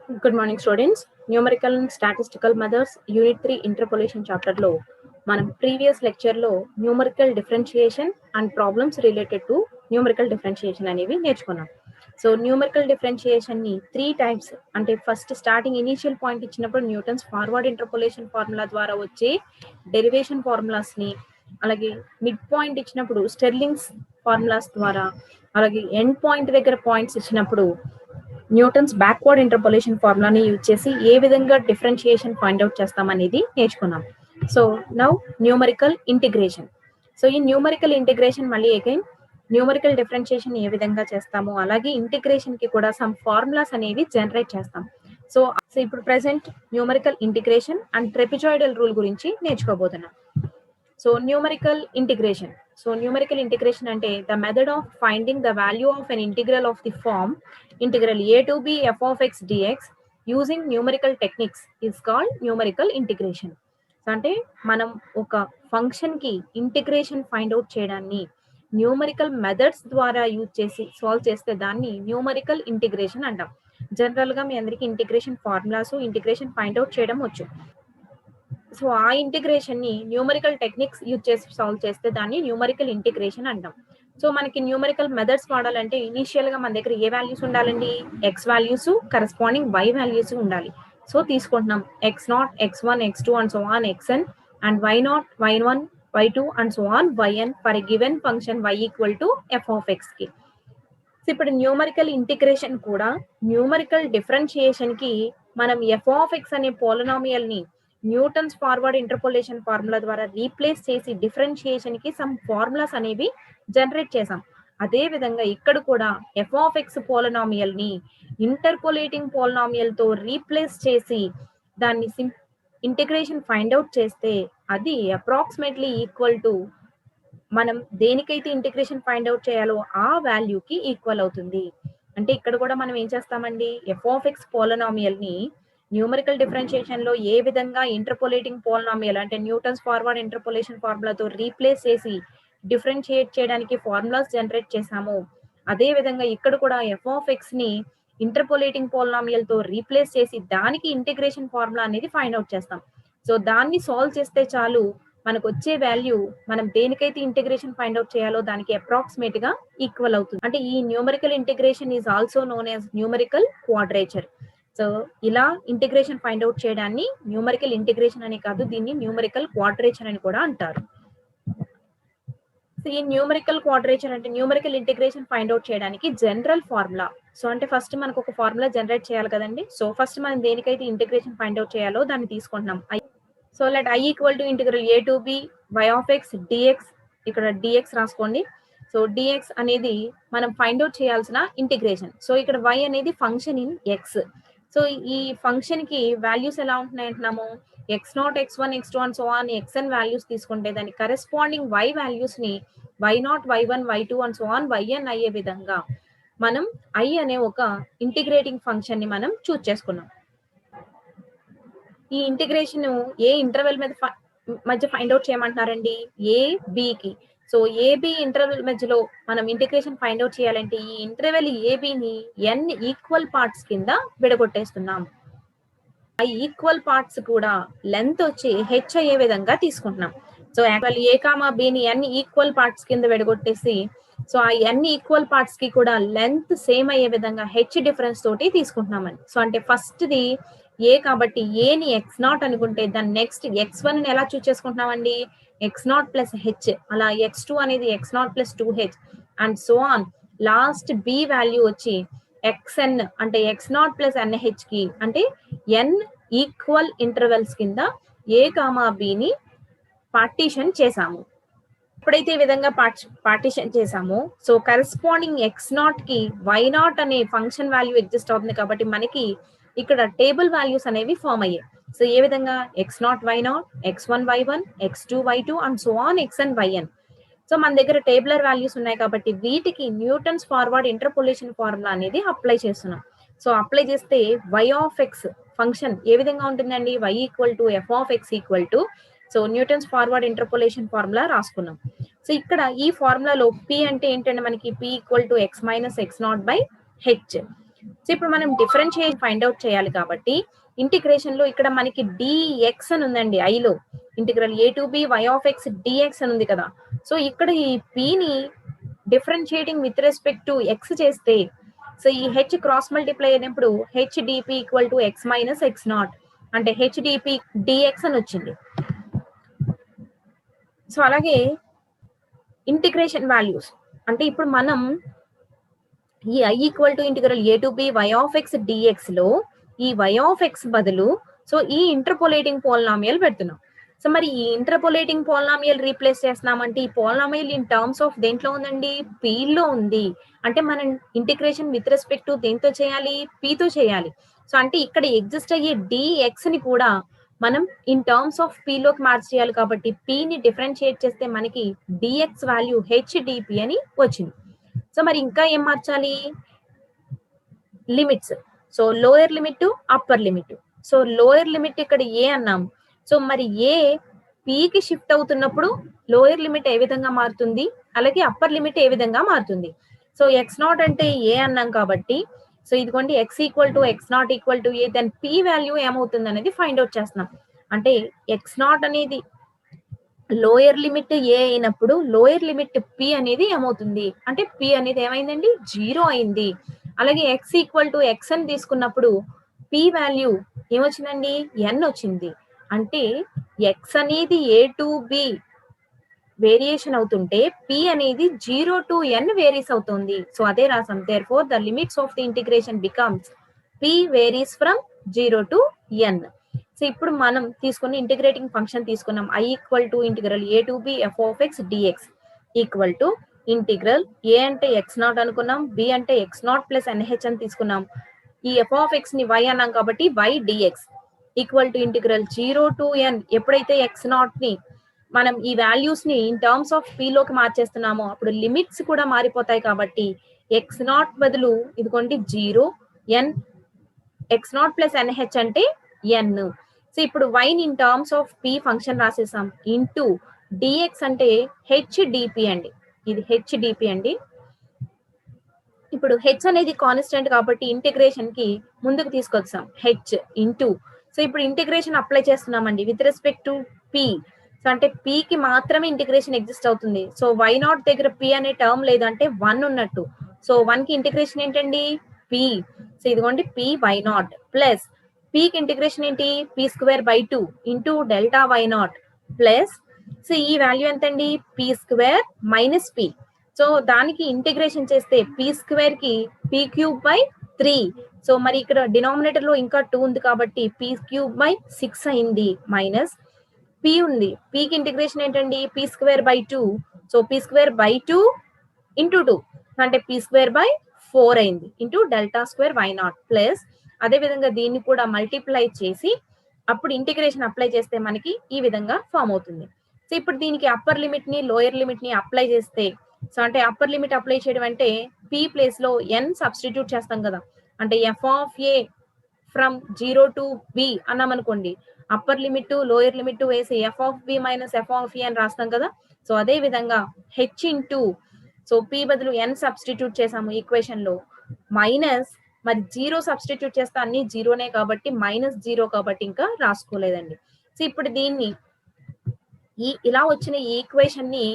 Good morning, students. Numerical and Statistical Methods, Unit 3 Interpolation chapter లో మనం previous lecture లో numerical differentiation and problems related to numerical differentiation అనేవి నేర్చుకున్నాం. So numerical differentiation ని 3 types అంటే first starting initial point ఇచ్చినప్పుడు Newton's forward interpolation formula ద్వారా వచ్చే డెరివేషన్ ఫార్ములాస్ ని, అలాగే మిడ్ పాయింట్ ఇచ్చినప్పుడు స్టెర్లింగ్స్ ఫార్ములాస్ ద్వారా, అలాగే ఎండ్ పాయింట్ దగ్గర పాయింట్స్ ఇచ్చినప్పుడు న్యూటన్స్ బ్యాక్వర్డ్ ఇంటర్పోలేషన్ ఫార్ములాని యూజ్ చేసి ఏ విధంగా డిఫరెన్షియేషన్ ఫైండ్ అవుట్ చేస్తాం అనేది నేర్చుకున్నాం. So now numerical integration. So ఈ న్యూమరికల్ ఇంటిగ్రేషన్ మళ్ళీ అగైన్ న్యూమరికల్ డిఫరెన్షియేషన్ ఏ విధంగా చేస్తాము, అలాగే ఇంటిగ్రేషన్ కి కూడా సమ్ ఫార్ములాస్ అనేవి జనరేట్ చేస్తాం. సో ఇప్పుడు present numerical integration and trapezoidal rule గురించి నేర్చుకోబోతున్నాం. So numerical integration. So numerical integration అంటే the method of finding the value of an integral of the form integral a to b f of x dx using numerical techniques is called numerical integration. అంటే మనం ఒక function కి integration find out చేయడాన్ని numerical methods ద్వారా use చేసి solve చేస్తే దాన్ని numerical integration అంటాం. జనరల్ గా మీ అందరికి integration formulas, integration find out చేయడం వచ్చు. సో ఆ ఇంటిగ్రేషన్ ని న్యూమరికల్ టెక్నిక్స్ యూజ్ చేసి సాల్వ్ చేస్తే దాన్ని న్యూమరికల్ ఇంటిగ్రేషన్ అంటాం. సో మనకి న్యూమరికల్ మెథడ్స్ వాడాలంటే ఇనీషియల్ గా మన దగ్గర ఏ వాల్యూస్ ఉండాలండి? X values corresponding y values ఉండాలి. సో తీసుకుంటున్నాం x0, x1, x2 and so on xn and y0, y1, y2 and so on yn for a given function y equal to f of x కి. So ఇప్పుడు numerical integration కూడా numerical differentiation కి మనం f of x అనే polynomial ని Newton's forward interpolation formula ద్వారా replace చేసి differentiation కి సమ్ ఫార్ములాస్ అనేవి జనరేట్ చేసాం. అదే విధంగా ఇక్కడ కూడా f of x పోలినామియల్ ని ఇంటర్పోలేటింగ్ పోలినామియల్ తో రీప్లేస్ చేసి దాన్ని ఇంటిగ్రేషన్ ఫైండ్ అవుట్ చేస్తే అది అప్రాక్సిమేట్లీ ఈక్వల్ టు మనం దేనికైతే ఇంటిగ్రేషన్ ఫైండ్ అవుట్ చేయాలో ఆ వాల్యూకి ఈక్వల్ అవుతుంది. అంటే ఇక్కడ కూడా మనం ఏం చేస్తామండి, f of x పోలినామియల్ ని న్యూమరికల్ డిఫరెన్షియేషన్ లో ఏ విధంగా ఇంటర్పోలేటింగ్ పోలినామియల్ అంటే న్యూటన్స్ ఫార్వర్డ్ ఇంటర్పోలేషన్ ఫార్ములాతో రీప్లేస్ చేసి డిఫరెన్షియేట్ చేయడానికి ఫార్ములాస్ జనరేట్ చేసాము, అదే విధంగా ఇక్కడ కూడా f of x ని ఇంటర్పోలేటింగ్ పోలినామియల్ తో రీప్లేస్ చేసి దానికి ఇంటిగ్రేషన్ ఫార్ములా అనేది ఫైండ్ అవుట్ చేస్తాం. సో దాన్ని సాల్వ్ చేస్తే చాలు మనకు వచ్చే వాల్యూ మనం దేనికైతే ఇంటిగ్రేషన్ ఫైండ్ అవుట్ చేయాలో దానికి అప్రాక్సిమేట్ గా ఈక్వల్ అవుతుంది. అంటే ఈ numerical integration is also known as numerical quadrature. So ఇలా ఇంటిగ్రేషన్ ఫైండ్ అవుట్ చేయడాన్ని న్యూమరికల్ ఇంటిగ్రేషన్ అని కాదు, దీన్ని న్యూమరికల్ క్వాడ్రేచర్ అని కూడా అంటారు. ఈ న్యూమరికల్ క్వాడ్రేచర్ అంటే న్యూమరికల్ ఇంటిగ్రేషన్ ఫైండ్ అవుట్ చేయడానికి జనరల్ ఫార్ములా. సో అంటే ఫస్ట్ మనకు ఒక ఫార్ములా జనరేట్ చేయాలి కదండి. సో ఫస్ట్ మనం దేనికైతే ఇంటిగ్రేషన్ ఫైండ్ అవుట్ చేయాలో దాన్ని తీసుకుంటున్నాం. So let i equal to integral a to b y of x dx, ఇక్కడ dx రాసుకోండి. సో dx అనేది మనం ఫైండ్ అవుట్ చేయాల్సిన ఇంటిగ్రేషన్. సో ఇక్కడ y అనేది ఫంక్షన్ ఇన్ x. సో ఈ ఫంక్షన్ కి వాల్యూస్ ఎలా ఉంటున్నాయి అంటున్నాము, x0, x1, x2 and so on xn values తీసుకుంటే దాని కరెస్పాండింగ్ y వాల్యూస్ ని y0, y1, y2 and so on yn అయ్యే విధంగా మనం i అనే ఒక ఇంటిగ్రేటింగ్ ఫంక్షన్ ని మనం చూస్ చేసుకున్నాం. ఈ ఇంటిగ్రేషన్ ఏ ఇంటర్వెల్ మధ్య ఫైండ్ అవుట్ చేయమంటున్నారండి, ఏ బికి. సో ఏబి ఇంటర్వెల్ మధ్యలో మనం ఇంటిగ్రేషన్ ఫైండ్ అవుట్ చేయాలంటే ఈ ఇంటర్వెల్ ఏబిని n ఈక్వల్ పార్ట్స్ కింద విడగొట్టేస్తున్నాం. ఆ ఈక్వల్ పార్ట్స్ కూడా లెంత్ వచ్చి h అయ్యే విధంగా తీసుకుంటున్నాం. సో యాక్చువల్ ఏ కామా బిని n ఈక్వల్ పార్ట్స్ కింద విడగొట్టేసి సో ఆ n ఈక్వల్ పార్ట్స్ కి కూడా లెంత్ సేమ్ అయ్యే విధంగా h డిఫరెన్స్ తోటి తీసుకుంటున్నామని. సో అంటే ఫస్ట్ ది ఏ కాబట్టి ఏని x0 అనుకుంటే దాన్ని నెక్స్ట్ x1 ఎలా చూస్ చేసుకుంటున్నామండి, x0 ప్లస్ h, అలా x2 అనేది x0 plus 2h and so on. Last b value వచ్చి xn అంటే x0 ప్లస్ nh కి అంటే n ఈక్వల్ ఇంటర్వెల్స్ కింద ఏ కామా బిని పార్టీషన్ చేసాము. ఎప్పుడైతే ఈ విధంగా పార్టీషన్ చేసామో సో కరెస్పాండింగ్ x0 కి y0 అనే ఫంక్షన్ వాల్యూ ఎగ్జిస్ట్ అవుతుంది కాబట్టి మనకి ఇక్కడ టేబుల్ వాల్యూస్ అనేవి ఫామ్ అయ్యాయి. సో ఏ విధంగా x0 y0, x1 y1, x2 y2 and so on xn yn. So మన దగ్గర టేబులర్ వాల్యూస్ ఉన్నాయి కాబట్టి వీటికి న్యూటన్స్ ఫార్వర్డ్ ఇంటర్పోలేషన్ ఫార్ములా అనేది అప్లై చేస్తున్నాం. సో అప్లై చేస్తే y of x ఫంక్షన్ ఏ విధంగా ఉంటుందండి, y equal to f of x equal to so Newton's forward interpolation formula రాసుకున్నాం. సో ఇక్కడ ఈ ఫార్ములాలో p అంటే ఏంటంటే మనకి p equal to x minus x0 by h. So ఇప్పుడు మనం డిఫరెన్షియేషన్ ఫైండ్ అవుట్ చేయాలి కాబట్టి ఇంటిగ్రేషన్ లో ఇక్కడ మనకి డిఎక్స్ అని ఉందండి ఐలో integral A to B why of X DX అని ఉంది కదా. సో ఇక్కడ ఈ పిని differentiating with respect to X చేస్తే సో ఈ హెచ్ క్రాస్ మల్టిప్లై అయినప్పుడు H DP equal to X minus X naught అంటే హెచ్ డిపి డిఎక్స్ అని వచ్చింది. సో అలాగే ఇంటిగ్రేషన్ వాల్యూస్ అంటే ఇప్పుడు మనం ఈ I equal to integral A to B why of X dx లో ఈ వై ఆఫ్ ఎక్స్ బదులు సో ఈ ఇంటర్పోలేటింగ్ పోలినామియల్ పెడుతున్నాం. సో మరి ఈ ఇంటర్పోలేటింగ్ పోలినామియల్ రీప్లేస్ చేస్తున్నామంటే ఈ పోలినామియల్ ఇన్ టర్మ్స్ ఆఫ్ దేంట్లో ఉందండి, పి లో ఉంది. అంటే మనం ఇంటిగ్రేషన్ విత్ రెస్పెక్ట్ టు దేంతో చేయాలి, పితో చేయాలి. సో అంటే ఇక్కడ ఎగ్జిస్ట్ అయ్యే డిఎక్స్ ని కూడా మనం ఇన్ టర్మ్స్ ఆఫ్ పి లోకి మార్చేయాలి కాబట్టి పిని డిఫరెన్షియేట్ చేస్తే మనకి డిఎక్స్ వాల్యూ హెచ్ డిపి అని వచ్చింది. సో మరి ఇంకా ఏం మార్చాలి, limits. So lower limit upper limit. So lower limit ఇక్కడ ఏ అన్నాం. సో మరి ఏ పికి షిఫ్ట్ అవుతున్నప్పుడు లోయర్ లిమిట్ ఏ విధంగా మారుతుంది, అలాగే అప్పర్ లిమిట్ ఏ విధంగా మారుతుంది. సో ఎక్స్ నాట్ అంటే ఏ అన్నాం కాబట్టి సో ఇదిగోండి x equal to x naught equal to a, then p value ఏమవుతుంది అనేది ఫైండ్ అవుట్ చేస్తున్నాం. అంటే ఎక్స్ నాట్ అనేది లోయర్ లిమిట్ ఏ అయినప్పుడు లోయర్ లిమిట్ పి అనేది ఏమవుతుంది అంటే పి అనేది ఏమైందండి, 0 అయింది. అలాగే ఎక్స్ ఈక్వల్ టు ఎక్స్ అని తీసుకున్నప్పుడు పి వాల్యూ ఏమొచ్చిందండి, ఎన్ వచ్చింది. అంటే ఎక్స్ అనేది ఏ టు బి వేరియేషన్ అవుతుంటే పి అనేది 0 టు ఎన్ వేరీస్ అవుతుంది. సో అదే రాసాం, therefore the limits of the integration becomes P varies from 0 to N. So ఇప్పుడు మనం తీసుకున్న ఇంటిగ్రేటింగ్ ఫంక్షన్ తీసుకున్నాం, I equal to integral A to B F of X DX equal to integral A అంటే X naught అనుకున్నాం, B అంటే X naught plus NH అని తీసుకున్నాం. ఈ ఎఫ్ ఆఫ్ ఎక్స్ ని వై అన్నాం కాబట్టి Y DX equal to integral 0 to N. ఎప్పుడైతే ఎక్స్ నాట్ ని మనం ఈ వాల్యూస్ ని ఇన్ టర్మ్స్ ఆఫ్ పి లోకి మార్చేస్తున్నామో అప్పుడు లిమిట్స్ కూడా మారిపోతాయి కాబట్టి ఎక్స్ నాట్ బదులు ఇదిగోండి 0 N X naught plus NH అంటే ఎన్. సో ఇప్పుడు YN in terms of P function రాసేసాం ఇంటూ డిఎక్స్ అంటే హెచ్ డిపి అండి, ఇది హెచ్ డిపి అండి. ఇప్పుడు హెచ్ అనేది కాన్స్టెంట్ కాబట్టి ఇంటిగ్రేషన్ కి ముందుకు తీసుకొచ్చాం హెచ్ ఇంటూ. సో ఇప్పుడు ఇంటిగ్రేషన్ అప్లై చేస్తున్నామండి with respect to P. So అంటే పి కి మాత్రమే ఇంటిగ్రేషన్ ఎగ్జిస్ట్ అవుతుంది. సో వై నాట్ దగ్గర పి అనే టర్మ్ లేదంటే 1 ఉన్నట్టు. సో 1 కి ఇంటిగ్రేషన్ ఏంటండి, పి. సో ఇదిగోండి పి వై నాట్ ప్లస్ పికి ఇంటిగ్రేషన్ ఏంటి, P square by 2 into delta Y naught plus so ఈ వాల్యూ ఎంతండి, P square minus P. So దానికి ఇంటిగ్రేషన్ చేస్తే పి స్క్వేర్ కి పి క్యూబ్ బై 3. సో మరి ఇక్కడ డినామినేటర్ లో ఇంకా 2 ఉంది కాబట్టి పి క్యూబ్ బై 6 అయింది మైనస్ పి ఉంది, పికి ఇంటిగ్రేషన్ ఏంటండి, p square by 2. So p square by 2 into 2 అంటే పి స్క్వేర్ బై 4 అయింది into delta square y naught plus అదే విధంగా దీన్ని కూడా మల్టిప్లై చేసి అప్పుడు ఇంటిగ్రేషన్ అప్లై చేస్తే మనకి ఈ విధంగా ఫామ్ అవుతుంది. సో ఇప్పుడు దీనికి అప్పర్ లిమిట్ ని లోయర్ లిమిట్ ని అప్లై చేస్తే సో అంటే అప్పర్ లిమిట్ అప్లై చేయడం అంటే పి ప్లేస్ లో ఎన్ సబ్స్టిట్యూట్ చేస్తాం కదా. అంటే F of A from 0 to B అన్నాం అనుకోండి, అప్పర్ లిమిట్ లోయర్ లిమిట్ వేసి F of B minus F of A అని రాస్తాం కదా. సో అదే విధంగా హెచ్ ఇంటూ సో పి బదులు ఎన్ సబ్స్టిట్యూట్ చేసాము ఈక్వేషన్ లో మైనస్ మరి 0 సబ్స్టిట్యూట్ చేస్తే అన్ని 0నే కాబట్టి -0 కాబట్టి ఇంకా రాసుకోలేదండి. సో ఇప్పుడు దీన్ని ఇలా వచ్చిన ఈ ఈక్వేషన్ ని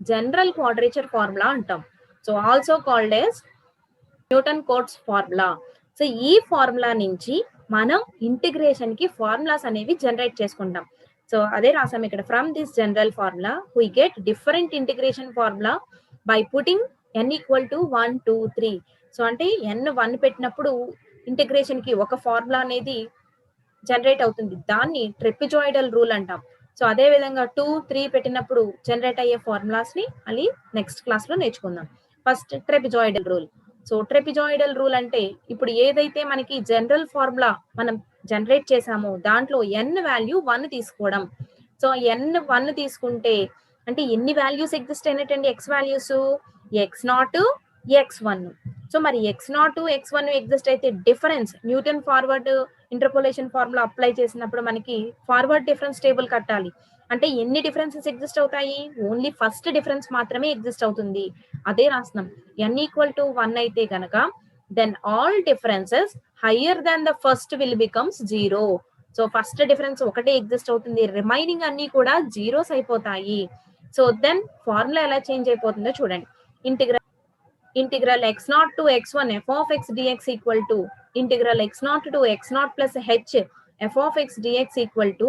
జనరల్ క్వాడ్రేచర్ ఫార్ములా అంటాం. So also called as Newton Cotes formula. So ఈ ఫార్ములా నుంచి మనం ఇంటిగ్రేషన్ కి ఫార్ములాస్ అనేవి జనరేట్ చేసుకుంటాం. సో అదే రాసాం ఇక్కడ, from this general formula we get different integration formula by putting n equal to 1 2 3. So అంటే n 1 పెట్టినప్పుడు ఇంటిగ్రేషన్ కి ఒక ఫార్ములా అనేది జనరేట్ అవుతుంది, దాన్ని ట్రెపిజాయిడల్ రూల్ అంటాం. సో అదే విధంగా 2 3 పెట్టినప్పుడు జనరేట్ అయ్యే ఫార్ములాస్ ని మళ్ళీ నెక్స్ట్ క్లాస్ లో నేర్చుకుందాం. First trapezoidal rule. So trapezoidal rule అంటే ఇప్పుడు ఏదైతే మనకి జనరల్ ఫార్ములా మనం జనరేట్ చేసామో దాంట్లో n వాల్యూ 1 తీసుకోవడం. సో n 1 తీసుకుంటే అంటే ఎన్ని వాల్యూస్ ఎగ్జిస్ట్ అయినట్టండి, X values X naught X 1. So మరి ఎక్స్ నాట్ ఎక్స్ 1 ఎగ్జిస్ట్ అయితే difference Newton forward interpolation formula apply చేసినప్పుడు మనకి ఫార్వర్డ్ డిఫరెన్స్ టేబుల్ కట్టాలి. అంటే ఎన్ని డిఫరెన్సెస్ ఎగ్జిస్ట్ అవుతాయి, ఓన్లీ ఫస్ట్ డిఫరెన్స్ మాత్రమే ఎగ్జిస్ట్ అవుతుంది. అదే రాస్తున్నాం, n ఈక్వల్ టు 1 అయితే గనక then all differences higher than the first will becomes 0. So first difference ఒకటే ఎగ్జిస్ట్ అవుతుంది, రిమైనింగ్ అన్ని కూడా జీరోస్ అయిపోతాయి. సో దెన్ ఫార్ములా ఎలా చేంజ్ అయిపోతుందో చూడండి. Integral x0 to x1 f of x dx equal to integral x0 to x0 plus h f of x dx equal to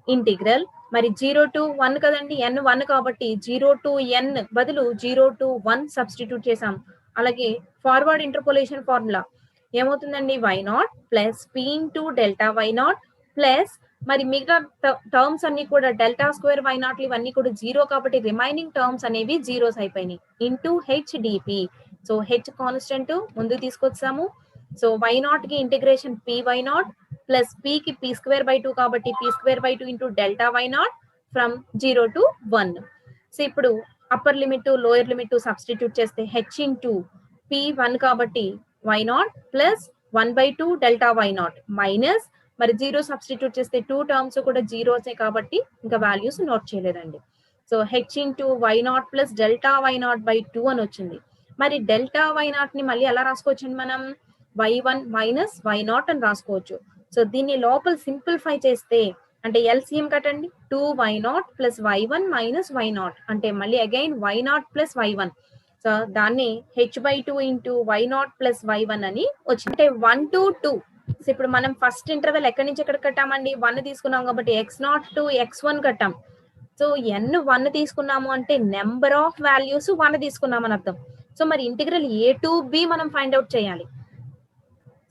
integral మరి 0 to 1 కదండి, n 1 కాబట్టి 0 to n బదులు 0 to 1 substitute చేసాం. అలాగే forward interpolation formula ఏమవుతుందండి, y0 plus p into delta y0 plus మరి మిగతా terms అన్ని కూడా డెల్టా స్క్వేర్ y0 ఇవన్నీ కూడా 0 కాబట్టి రిమైనింగ్ టర్మ్స్ అనేవి జీరోస్ అయిపోయినాయి into hdp. So h constant ముందు తీసుకొచ్చాము. సో y0 కి integration p y0 plus p కి p స్క్వేర్ బై 2 కాబట్టి p square by 2 into delta y0 from 0 to 1. So ఇప్పుడు upper limit lower limit substitute చేస్తే h into p1 కాబట్టి y0 plus 1 by 2 delta y0 minus మరి 0 substitute చేస్తే 2 terms కూడా జీరోసే కాబట్టి ఇంకా వాల్యూస్ నోట్ చేయలేదండి. So h into y0 plus delta y0 by 2 అని వచ్చింది. మరి డెల్టా y0 ని మళ్ళీ ఎలా రాసుకోవచ్చు, మనం y1 మైనస్ y0 అని రాసుకోవచ్చు. సో దీన్ని లోపల సింప్లిఫై చేస్తే అంటే ఎల్సిఎం కట్టండి, 2y0 plus y1 minus y0 అంటే మళ్ళీ again y0 plus y1. So దాన్ని h/2 into y0 plus y1 అని వచ్చింది. అంటే 1 to 2. సో ఇప్పుడు మనం ఫస్ట్ ఇంటర్వెల్ ఎక్కడి నుంచి ఎక్కడ కట్టామండి, 1 తీసుకున్నాం కాబట్టి x0 to x1 కట్టాం. సో n 1 తీసుకున్నాము అంటే నెంబర్ ఆఫ్ వాల్యూస్ 1 తీసుకున్నామని అర్థం. సో మరి ఇంటిగ్రల్ a to b మనం ఫైండ్ అవుట్ చేయాలి.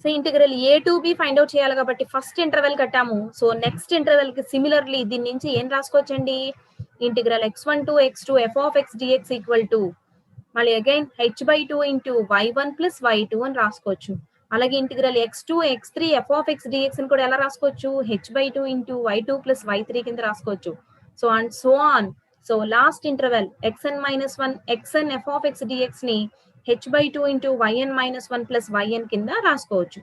So integral a to b find out చేయాలి కాబట్టి ఫస్ట్ ఇంటర్వెల్ కట్టాము. సో నెక్స్ట్ ఇంటర్వెల్ కి సిమిలర్లీ దీని నుంచి ఏం రాసుకోవచ్చండి, integral x1 to x2 f of x dx equal to మళ్ళీ again h/2 into y1 plus y2 అని రాసుకోవచ్చు. అలాగే ఇంటిగ్రల్ x2 x3 f of x dx అని కూడా ఎలా రాసుకోవచ్చు, h/2 into y2 plus y3 కింద రాసుకోవచ్చు. So and so on. So last interval xn minus 1 xn f of x dx ని h/2 into yn minus 1 plus yn కింద రాసుకోవచ్చు.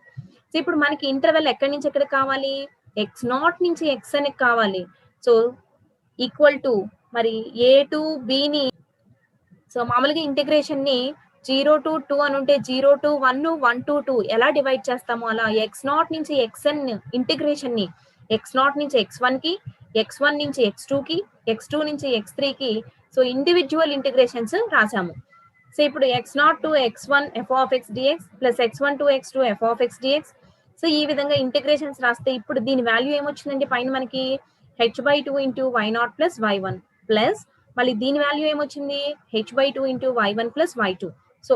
So ఇప్పుడు మనకి ఇంటర్వెల్ ఎక్కడి నుంచి ఎక్కడ కావాలి, x0 నుంచి xn కావాలి. సో ఈక్వల్ టు మరి a to b ని, సో మామూలుగా ఇంటిగ్రేషన్ ని 0 to 2 అని ఉంటే 0 to 1 1 to 2 ఎలా డివైడ్ చేస్తామో అలా x0 నుంచి xn ఇంటిగ్రేషన్ ని x0 నుంచి x1 కి, x1 నుంచి x2 కి, x2 నుంచి x3 కి సో ఇండివిజువల్ ఇంటిగ్రేషన్స్ రాసాము. సో ఇప్పుడు x0 to x1 f of x dx plus x1 to x2 f of x dx. So ఈ విధంగా ఇంటిగ్రేషన్స్ రాస్తే ఇప్పుడు దీని వాల్యూ ఏమొచ్చిందండి, పైన మనకి h/2 into y0 plus y1 plus మళ్ళీ దీని వాల్యూ ఏమొచ్చింది h/2 into y1 plus y2. So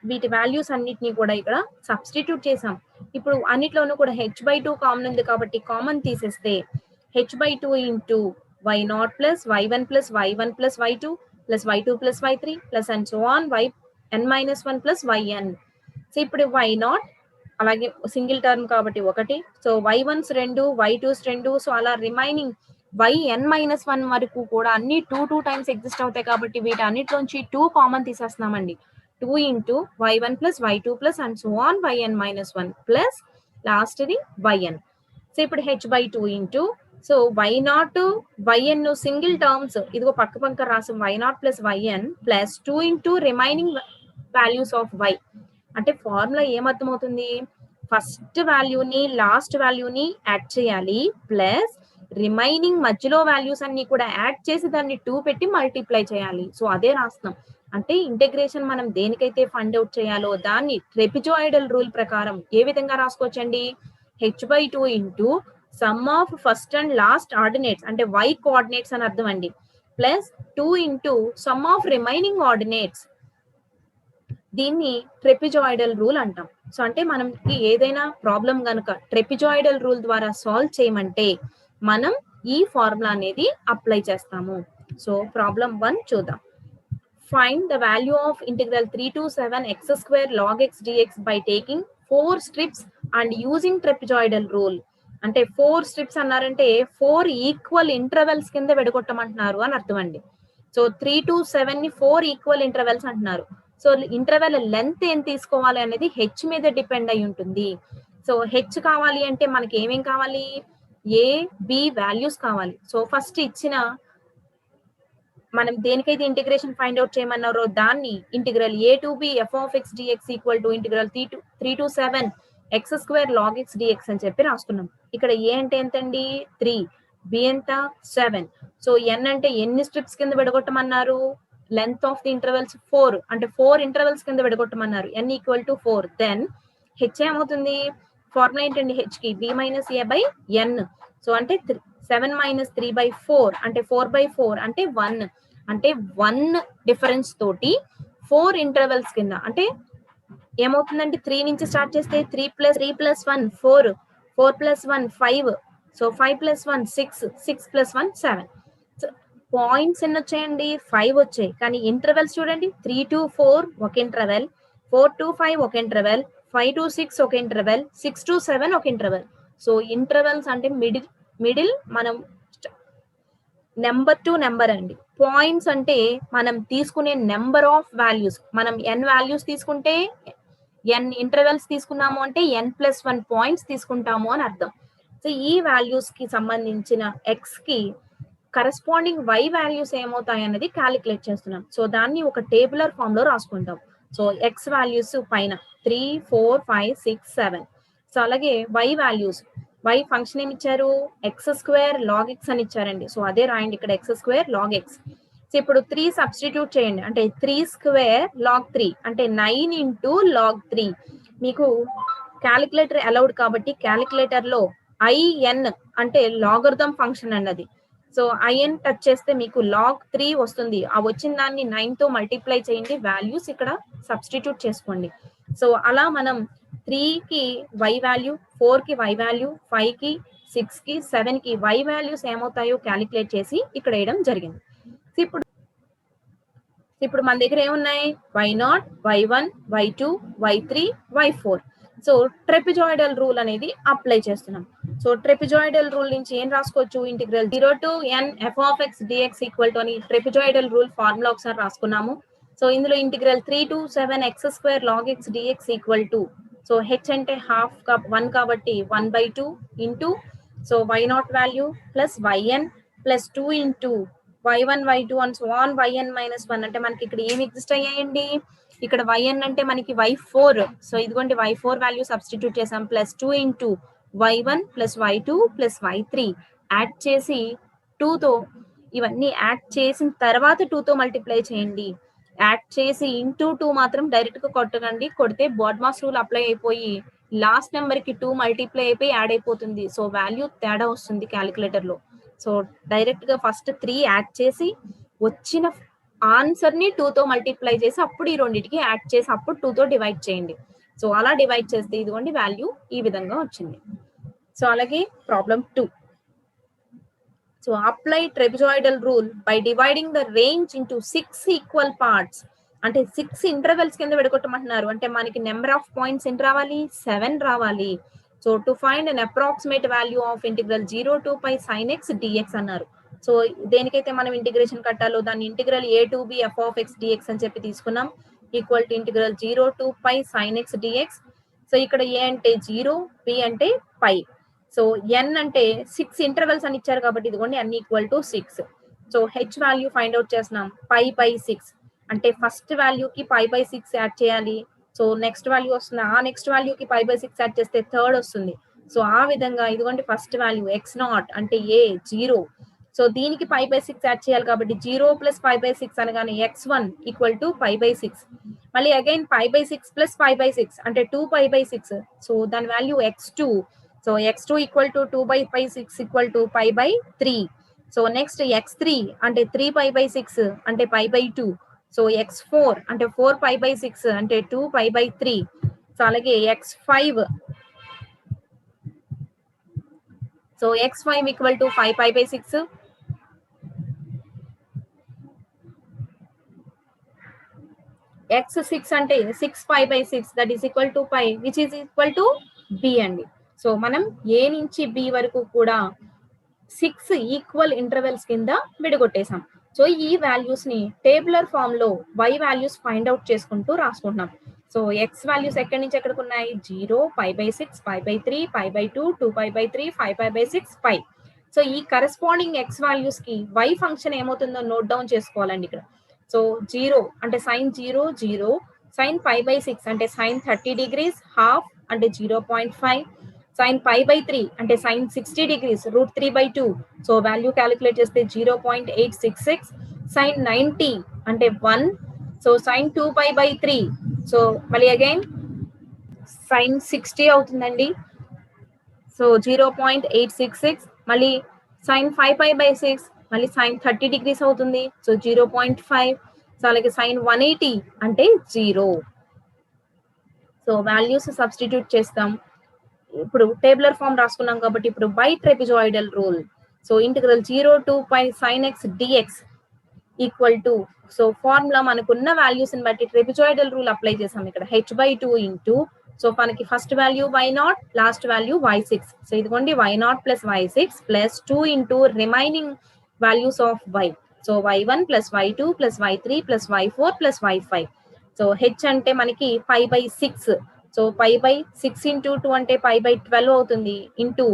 వీటి వాల్యూస్ అన్నిటిని కూడా ఇక్కడ సబ్స్టిట్యూట్ చేసాం. ఇప్పుడు అన్నిట్లోనూ కూడా h/2 కామన్ ఉంది కాబట్టి కామన్ తీసేస్తే h/2 into y0 plus y1 plus y1 plus y2 plus y2 plus y3 plus and so on yn minus 1 plus yn. So ఇప్పుడు y0 అలాగే సింగిల్ టర్మ్ కాబట్టి 1, సో y1s 2 y2s 2, సో అలా remaining yn minus 1 వరకు కూడా అన్ని 2 times exist అవుతాయి కాబట్టి వీటి అన్నిట్లోంచి 2 కామన్ తీసేస్తున్నామండి. 2 into y1 plus y2 plus and so on yn minus 1 plus last the yn. So ఇప్పుడు h/2 into so y0 yn single terms ఇదిగో పక్క పక్క రాసాం y0 plus yn plus 2 into remaining values of y. అంటే formula ఏమర్థమవుతుంది, first వాల్యూని last వాల్యూని add చేయాలి ప్లస్ రిమైనింగ్ మధ్యలో వాల్యూస్ అన్ని కూడా యాడ్ చేసి దాన్ని 2 పెట్టి మల్టిప్లై చేయాలి. సో అదే రాస్తాం. అంటే ఇంటిగ్రేషన్ మనం దేనికైతే ఫైండ్ అవుట్ చేయాలో దాన్ని ట్రెపిజాయిడల్ రూల్ ప్రకారం ఏ విధంగా రాసుకోవచ్చండి, h/2 into some of first and last ordinates అంటే y కోఆర్డినేట్స్ అని అర్థం అండి, plus 2 into some of remaining ordinates. దీన్ని ట్రెపిజాయిడల్ రూల్ అంటాం. సో అంటే మనకి ఏదైనా ప్రాబ్లం కనుక ట్రెపిజాయిడల్ రూల్ ద్వారా సాల్వ్ చేయమంటే మనం ఈ ఫార్ములా అనేది అప్లై చేస్తాము. సో ప్రాబ్లం 1 చూద్దాం. Find the value of integral 3 to 7 x square log x dx by taking 4 strips and using trapezoidal rule. అంటే 4 స్ట్రిప్స్ అన్నారంటే 4 ఈక్వల్ ఇంటర్వెల్స్ కింద విడగొట్టమంటున్నారు అని అర్థం అండి. సో 3 to 7 ని 4 ఈక్వల్ ఇంటర్వెల్స్ అంటున్నారు. సో ఇంటర్వెల్ లెంత్ ఏం తీసుకోవాలి అనేది h మీద డిపెండ్ అయి ఉంటుంది. సో h కావాలి అంటే మనకి ఏమేం కావాలి, a b వాల్యూస్ కావాలి. సో ఫస్ట్ ఇచ్చిన మనం దేనికైతే ఇంటిగ్రేషన్ ఫైండ్ అవుట్ చేయమన్నారో దాన్ని integral a to b f of x dx equal to integral 3 to 7 x square log x dx అని చెప్పి రాసుకున్నాం. ఇక్కడ a అంటే ఎంతండి 3, b ఎంత 7. సో n అంటే ఎన్ని స్ట్రిప్స్ కింద విడగొట్టమన్నారు, లెంత్ ఆఫ్ ది ఇంటర్వెల్స్ 4 అంటే 4 ఇంటర్వెల్స్ కింద విడగొట్టమన్నారు. n equal to 4. Then h ఏమవుతుంది, ఫార్ములా ఏంటండి h కి b minus a by n. So అంటే 7 మైనస్ 3 బై 4 అంటే 4 బై 4 అంటే 1. అంటే 1 డిఫరెన్స్ తోటి 4 ఇంటర్వెల్స్ కింద అంటే ఏమవుతుందంటే 3 నుంచి స్టార్ట్ చేస్తే 3 plus 1 4, 4 plus 1 5, so 5 plus 1 6, 6 plus 1 7. Points ఎన్ని వచ్చాయండి 5 వచ్చాయి. కానీ ఇంటర్వెల్స్ చూడండి 3 to 4 ఒక ఇంటర్వెల్, 4 to 5 ఒక ఇంటర్వెల్, 5 to 6 ఒక ఇంటర్వెల్, 6 to 7 ఒక ఇంటర్వెల్. సో ఇంటర్వెల్స్ అంటే మిడిల్ మనం నెంబర్ టు నెంబర్ అండి. పాయింట్స్ అంటే మనం తీసుకునే నెంబర్ ఆఫ్ వాల్యూస్. మనం n వాల్యూస్ తీసుకుంటే n ఇంటర్వెల్స్ తీసుకున్నాము అంటే n+1 పాయింట్స్ తీసుకుంటాము అని అర్థం. సో ఈ వాల్యూస్ కి సంబంధించిన x కి కరెస్పాండింగ్ y వాల్యూస్ ఏమవుతాయి అనేది క్యాలిక్యులేట్ చేస్తున్నాం. సో దాన్ని ఒక టేబులర్ ఫామ్ లో రాసుకుంటాం. సో x వాల్యూస్ పైన 3, 4, 5, 6, 7. సో అలాగే y వాల్యూస్, y ఫంక్షన్ ఏమి ఇచ్చారు, ఎక్స్ స్క్వేర్ లాగ్ ఎక్స్ అని ఇచ్చారండి. సో అదే రాయండి ఇక్కడ x square log x. So ఇప్పుడు 3 సబ్స్టిట్యూట్ చేయండి అంటే 3 స్క్వేర్ లాగ్ 3 అంటే 9 ఇంటూ లాగ్ 3. మీకు క్యాలిక్యులేటర్ అలౌడ్ కాబట్టి క్యాలిక్యులేటర్ లో IN అంటే లాగరిథం ఫంక్షన్ అన్నది. సో IN టచ్ చేస్తే మీకు లాగ్ 3 వస్తుంది. ఆ వచ్చిన దాన్ని 9 తో మల్టిప్లై చేయండి, వాల్యూస్ ఇక్కడ సబ్స్టిట్యూట్ చేసుకోండి. సో అలా మనం 3 కి y వాల్యూ, 4 కి y వాల్యూ, 5 కి, 6 కి, 7 కి y వాల్యూస్ ఏమవుతాయో క్యాలిక్యులేట్ చేసి ఇక్కడ వేయడం జరిగింది. ఇప్పుడు మన దగ్గర ఏమున్నాయి, y0, y1, y2, y3, y4. So trapezoidal rule అనేది అప్లై చేస్తున్నాం. సో ట్రెపిజాయిడల్ రూల్ నుంచి ఏం రాసుకోవచ్చు, integral 0 to n f of x dx equal to అని ట్రెపిజాయిడల్ రూల్ ఫార్ములా ఒకసారి రాసుకున్నాము. సో ఇందులో integral 3 to 7 x square log x dx equal to, so h అంటే half 1 కాబట్టి 1/2 into so y0 value plus yn plus 2 into y1, y2 and so on yn minus 1 అంటే మనకి ఇక్కడ ఏమి exist అయ్యాయండి, ఇక్కడ yn అంటే మనకి y4. సో ఇదిగోండి y4 వాల్యూ సబ్స్టిట్యూట్ చేసాం, plus 2 into y1 plus y2 plus y3 add చేసి 2 తో ఇవన్నీ యాడ్ చేసిన తర్వాత 2 తో మల్టిప్లై చేయండి. యాడ్ చేసి ఇంటూ 2 మాత్రం డైరెక్ట్ గా కొట్టకండి, కొడితే బాడ్మాస్ రూల్ అప్లై అయిపోయి లాస్ట్ నెంబర్ కి 2 మల్టిప్లై అయిపోయి యాడ్ అయిపోతుంది. సో వాల్యూ తేడా వస్తుంది క్యాలిక్యులేటర్ లో. సో డైరెక్ట్ గా ఫస్ట్ 3 యాడ్ చేసి వచ్చిన ఆన్సర్ ని 2 తో మల్టిప్లై చేసి అప్పుడు ఈ రెండింటికి యాడ్ చేసి అప్పుడు 2 తో డివైడ్ చేయండి. సో అలా డివైడ్ చేస్తే ఇదిగోండి వాల్యూ ఈ విధంగా వచ్చింది. సో అలాగే problem 2. So apply trapezoidal rule by dividing the range into 6 equal parts. అంటే 6 ఇంటర్వెల్స్ కింద విడగొట్టమంటున్నారు. అంటే మనకి నెంబర్ ఆఫ్ పాయింట్స్ ఎంత రావాలి, 7 రావాలి. So to find an approximate value of integral 0 to π sin x dx అన్నారు. సో దేనికైతే మనం ఇంటిగ్రేషన్ కట్టాలో దాన్ని integral a to b f of x dx అని చెప్పి తీసుకున్నాం, equal to integral 0 to π sin x dx. So ఇక్కడ a అంటే 0, b అంటే π. సో n అంటే 6 ఇంటర్వెల్స్ అని ఇచ్చారు కాబట్టి ఇదిగోండి n equal to 6. So h value find out చేస్తున్నాం, π/6 అంటే ఫస్ట్ వాల్యూకి π/6 యాడ్ చేయాలి. సో నెక్స్ట్ వాల్యూ వస్తుంది, ఆ నెక్స్ట్ వాల్యూకి π/6 యాడ్ చేస్తే థర్డ్ వస్తుంది. సో ఆ విధంగా ఇదిగోండి ఫస్ట్ వాల్యూ x0 అంటే a 0. సో దీనికి π/6 యాడ్ చేయాలి కాబట్టి 0 ప్లస్ π/6 అనగానే x1 ఈక్వల్ టు π/6. మళ్ళీ అగైన్ π/6 ప్లస్ π/6 అంటే 2π/6. సో దాని value x2. So x2 equal to 2/6 equal to π/3. So next x3 అంటే 3π/6 అంటే π/2. సో x4 అంటే 4π/6 అంటే 2π/3. సో అలాగే x5. So x5 equal to 5π/6. x6 అంటే 6π/6 that is equal to π which is equal to b అండి. So మనం a నుంచి b వరకు కూడా 6 ఈక్వల్ ఇంటర్వెల్స్ కింద విడగొట్టేసాం. సో ఈ వాల్యూస్ ని టేబులర్ ఫామ్ లో y వాల్యూస్ ఫైండ్ అవుట్ చేసుకుంటూ రాసుకుంటున్నాం. సో x వాల్యూస్ ఎక్కడి నుంచి ఎక్కడికి ఉన్నాయి, 0, π/6, π/3, π/2, 2π/3, 5π/6, π. సో ఈ కరెస్పాండింగ్ ఎక్స్ వాల్యూస్ కి వై ఫంక్షన్ ఏమవుతుందో నోట్ డౌన్ చేసుకోవాలండి ఇక్కడ. సో 0 అంటే సైన్ 0 0, సైన్ పై బై 6 అంటే సైన్ 30 డిగ్రీస్, హాఫ్ అంటే 0.5, సైన్ పై బై 3 అంటే sine 60 degrees, √3/2. So value calculate చేస్తే 0.866, సైన్ 90 అంటే 1, సో సైన్ 2π/3, సో మళ్ళీ అగైన్ సైన్ 60 అవుతుందండి. సో 0.866, మళ్ళీ సైన్ 5π/6, మళ్ళీ సైన్ 30 డిగ్రీస్ అవుతుంది. సో 0.5, సో అలాగే సైన్ 180 అంటే 0. సో వాల్యూస్ సబ్స్టిట్యూట్ చేస్తాం. ఇప్పుడు టేబులర్ ఫామ్ రాసుకున్నాం కాబట్టి ఇప్పుడు by trapezoidal rule. So integral 0 to π sin x dx equal to, so formula మనకున్న వాల్యూస్ ని బట్టి ట్రెపిజాయిడల్ రూల్ అప్లై చేసాం ఇక్కడ. h/2 ఇంటూ, సో మనకి first value y0, last value y6. So ఇదిగోండి y0 plus y6 plus 2 into remaining values of y. So y1 plus y2 plus y3 plus y4 plus y5. So h అంటే మనకి π/6, so π/6 into 2 అంటే π/12 అవుతుంది. Into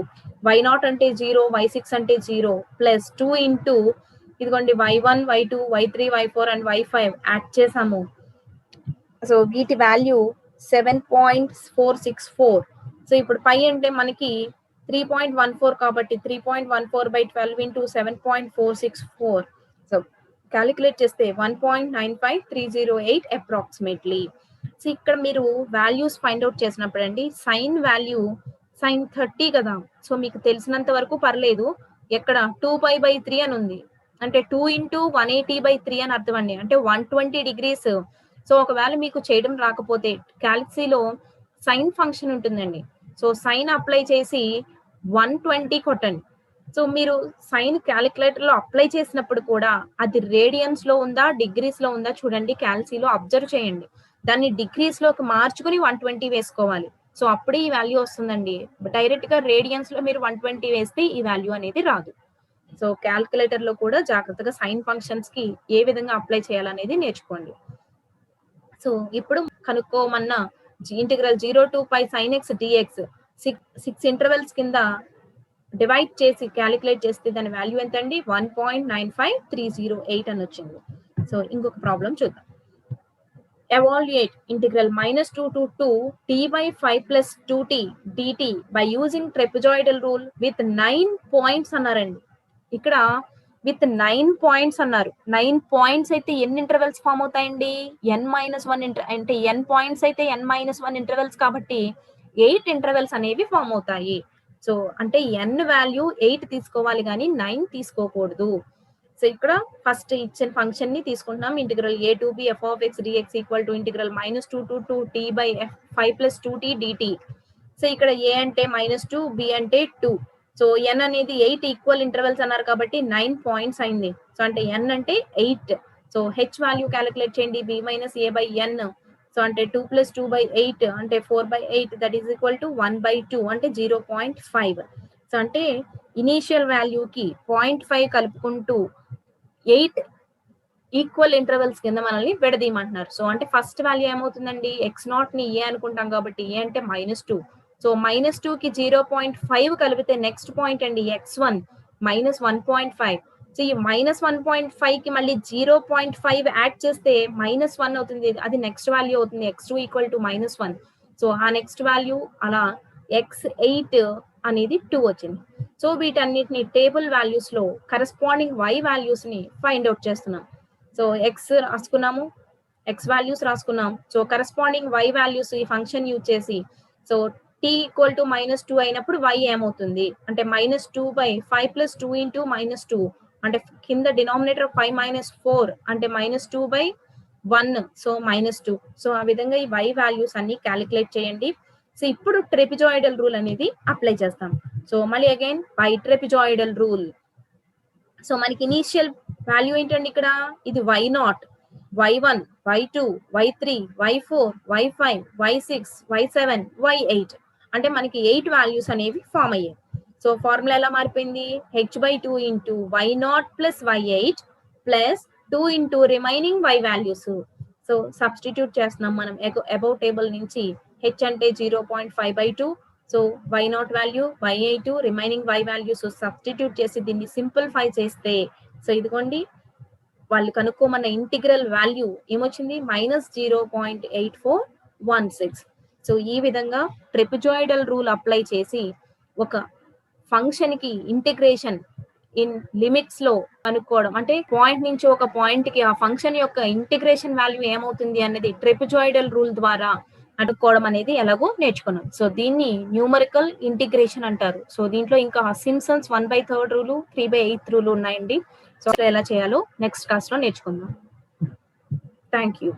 y0 అంటే 0, y6 అంటే 0 plus 2 into ఇదిగోండి y1 y2 y3 y4 and y5 add చేసాము. So వీటి value 7.464. So ఇప్పుడు పై అంటే మనకి 3.14 కాబట్టి 3.14/12 ఇంటూ 7.464. సో క్యాలిక్యులేట్ చేస్తే 1.95308 అప్రాక్సిమేట్లీ. సో ఇక్కడ మీరు వాల్యూస్ ఫైండ్ అవుట్ చేసినప్పుడు అండి, సైన్ వాల్యూ సైన్ 30 కదా, సో మీకు తెలిసినంత వరకు పర్లేదు. ఎక్కడ 2π/3 అని ఉంది అంటే 2 ఇంటూ 180/3 అని అర్థం అండి, అంటే 120 డిగ్రీస్. సో ఒకవేళ మీకు చేయడం రాకపోతే క్యాల్కులేషన్లో సైన్ ఫంక్షన్ ఉంటుందండి. సో సైన్ అప్లై చేసి 120 కొట్టండి. సో మీరు సైన్ క్యాలిక్యులేటర్ లో అప్లై చేసినప్పుడు కూడా అది రేడియన్స్ లో ఉందా డిగ్రీస్ లో ఉందా చూడండి, క్యాల్సీలో అబ్జర్వ్ చేయండి. దాన్ని డిగ్రీస్ లోకి మార్చుకుని 120 వేసుకోవాలి. సో అప్పుడే ఈ వాల్యూ వస్తుందండి. డైరెక్ట్ గా రేడియన్స్ లో మీరు 120 వేస్తే ఈ వాల్యూ అనేది రాదు. సో క్యాల్కులేటర్ లో కూడా జాగ్రత్తగా సైన్ ఫంక్షన్స్ కి ఏ విధంగా అప్లై చేయాలనేది నేర్చుకోండి. సో ఇప్పుడు కనుక్కోమన్న integral 0 to π sin x dx 6 intervals కింద డివైడ్ చేసి క్యాలిక్యులేట్ చేస్తే దాని వాల్యూ ఎంత అండి, 1.95308 అని వచ్చింది. సో ఇంకొక ప్రాబ్లం చూద్దాం. Evaluate integral -2 to 2 t/5 + 2t dt by using trapezoidal rule with 9 points అన్నారండి. ఇక్కడ విత్ 9 పాయింట్స్ అన్నారు. 9 పాయింట్స్ అయితే ఎన్ని ఇంటర్వెల్స్ ఫామ్ అవుతాయండి, n-1 అంటే n పాయింట్స్ అయితే n-1 ఇంటర్వెల్స్ కాబట్టి 8 ఇంటర్వెల్స్ అనేవి ఫామ్ అవుతాయి. సో అంటే n వాల్యూ 8 తీసుకోవాలి కానీ 9 తీసుకోకూడదు. సో ఇక్కడ ఫస్ట్ ఇచ్చిన ఫంక్షన్ ని తీసుకుంటున్నాం. Integral a to b f of x dx equal to integral -2 to 2 t/5 + 2t dt. So ఇక్కడ a అంటే -2, b అంటే 2. సో n అనేది 8 ఈక్వల్ ఇంటర్వెల్స్ అన్నారు కాబట్టి 9 పాయింట్స్ అయింది. సో అంటే n అంటే 8. సో h వాల్యూ క్యాలిక్యులేట్ చేయండి, b - a/n. సో అంటే 2 + 2/8 అంటే 4/8, దట్ ఈస్ ఈక్వల్ టు 1/2 అంటే 0.5. సో అంటే ఇనీషియల్ వాల్యూకి 0.5 కలుపుకుంటూ 8 ఈక్వల్ ఇంటర్వెల్స్ కింద మనల్ని విడదీయమంటున్నారు. సో అంటే ఫస్ట్ వాల్యూ ఏమవుతుందండి, x0 ని a అనుకుంటాం కాబట్టి a అంటే -2. సో -2 కి 0.5 కలిపితే నెక్స్ట్ పాయింట్ అండి x1 -1.5. సో ఈ -1.5 కి మళ్ళీ 0.5 యాడ్ చేస్తే -1 అవుతుంది. అది నెక్స్ట్ వాల్యూ అవుతుంది, x2 ఈక్వల్ టు -1. సో ఆ నెక్స్ట్ వాల్యూ అలా x8 అనేది 2 వచ్చింది. సో వీటన్నిటిని టేబుల్ వాల్యూస్ లో కరెస్పాండింగ్ y వాల్యూస్ ని ఫైండ్ అవుట్ చేస్తున్నాం. సో x రాసుకున్నాము, x వాల్యూస్ రాసుకున్నాం. సో కరెస్పాండింగ్ y వాల్యూస్ ఈ ఫంక్షన్ యూజ్ చేసి, సో t ఈక్వల్ టు -2 అయినప్పుడు y ఏమవుతుంది అంటే -2/5 + 2 ఇంటూ -2 అంటే కింద డినామినేటర్ 5 - 4 అంటే -2/1, సో -2. సో ఆ విధంగా ఈ y వాల్యూస్ అన్ని క్యాలిక్యులేట్ చేయండి. సో ఇప్పుడు ట్రెపిజాయిడల్ రూల్ అనేది అప్లై చేస్తాం. సో మళ్ళీ again by trapezoidal rule. So మనకి ఇనీషియల్ వాల్యూ ఏంటండి ఇక్కడ, ఇది y0, y1 y2 y3 y4 y5 y6 y7 y8 అంటే మనకి 8 వాల్యూస్ అనేవి ఫామ్ అయ్యాయి. సో ఫార్ములా ఎలా మారిపోయింది, h/2 into y0 plus y8 plus 2 into remaining y values. So substitute చేస్తున్నాం మనం అబౌవ్ టేబుల్ నుంచి. h అంటే 0.5/2, so y0 value y8 remaining y values substitute చేసి దీన్ని సింప్లిఫై చేస్తే సో ఇదిగోండి వాళ్ళు కనుక్కోమన్న ఇంటిగ్రల్ వాల్యూ ఏమొచ్చింది -0.8416. సో ఈ విధంగా ట్రెపెజాయిడల్ రూల్ అప్లై చేసి ఒక ఫంక్షన్ కి ఇంటిగ్రేషన్ ఇన్ లిమిట్స్ లో కనుక్కోవడం, అంటే పాయింట్ నుంచి ఒక పాయింట్ కి ఆ ఫంక్షన్ యొక్క ఇంటిగ్రేషన్ వాల్యూ ఏమవుతుంది అనేది ట్రెపెజాయిడల్ రూల్ ద్వారా కనుక్కోవడం అనేది ఎలాగో నేర్చుకున్నాం. సో దీన్ని న్యూమరికల్ ఇంటిగ్రేషన్ అంటారు. సో దీంట్లో ఇంకా సింప్సన్స్ 1/3 రూలు 3/8 రూలు ఉన్నాయండి. సో ఎలా చేయాలో నెక్స్ట్ క్లాస్ లో నేర్చుకుందాం. Thank you.